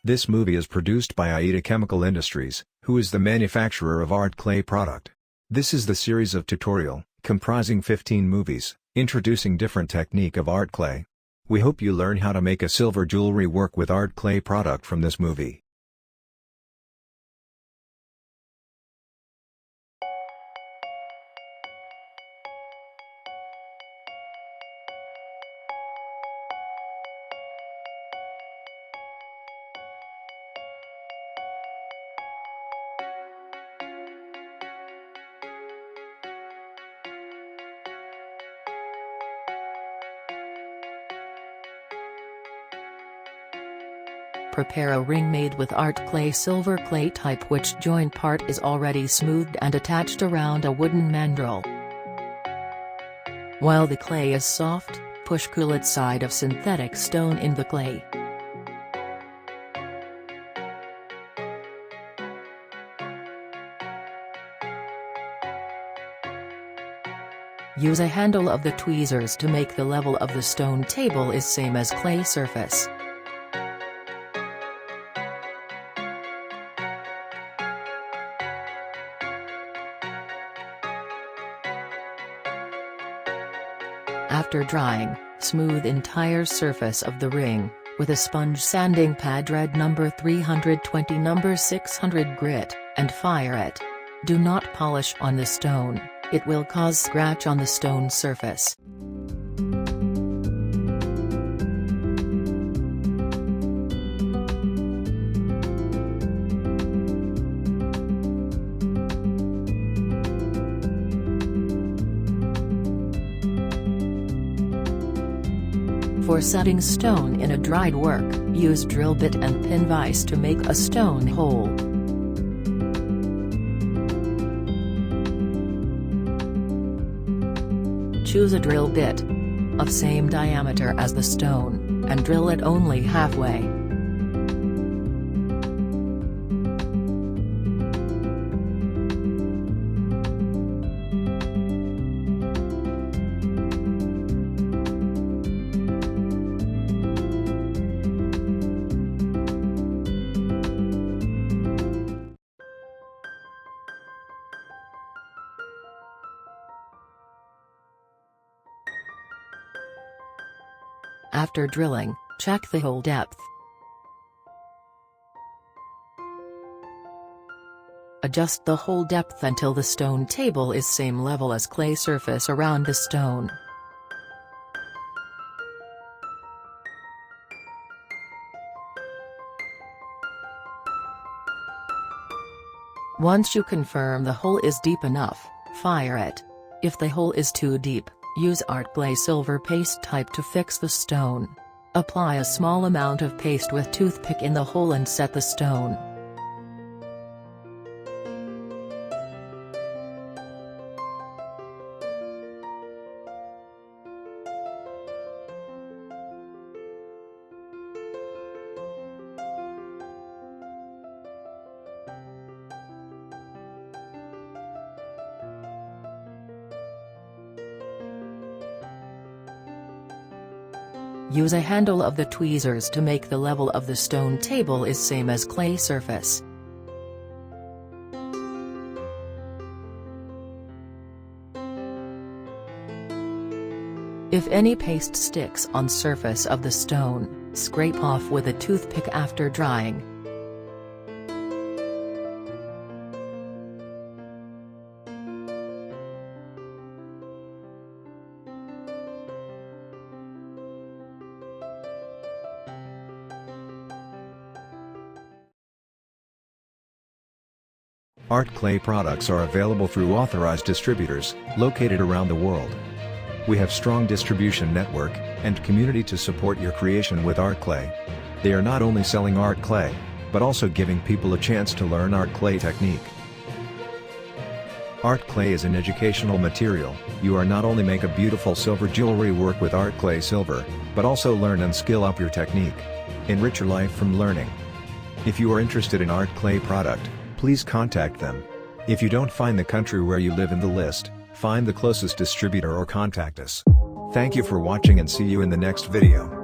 This movie is produced by Aida Chemical Industries, who is the manufacturer of art clay product. This is the series of tutorial, comprising 15 movies, introducing different technique of art clay. We hope you learn how to make a silver jewelry work with art clay product from this movie. Prepare a ring made with art clay silver clay type, which joint part is already smoothed and attached around a wooden mandrel. While the clay is soft, push cooled side of synthetic stone in the clay. Use a handle of the tweezers to make the level of the stone table is same as clay surface. After drying, smooth entire surface of the ring, with a sponge sanding pad red number 320 number 600 grit, and fire it. Do not polish on the stone, it will cause scratch on the stone surface. For setting stone in a dried work, use drill bit and pin vise to make a stone hole. Choose a drill bit of same diameter as the stone, and drill it only halfway. After drilling, check the hole depth. Adjust the hole depth until the stone table is same level as clay surface around the stone. Once you confirm the hole is deep enough, fire it. If the hole is too deep, use art clay silver paste type to fix the stone. Apply a small amount of paste with toothpick in the hole and set the stone. Use a handle of the tweezers to make the level of the stone table is same as clay surface. If any paste sticks on surface of the stone, scrape off with a toothpick after drying. Art clay products are available through authorized distributors, located around the world. We have strong distribution network, and community to support your creation with art clay. They are not only selling art clay, but also giving people a chance to learn art clay technique. Art clay is an educational material. You are not only make a beautiful silver jewelry work with art clay silver, but also learn and skill up your technique. Enrich your life from learning. If you are interested in art clay product, please contact them. If you don't find the country where you live in the list, find the closest distributor or contact us. Thank you for watching and see you in the next video.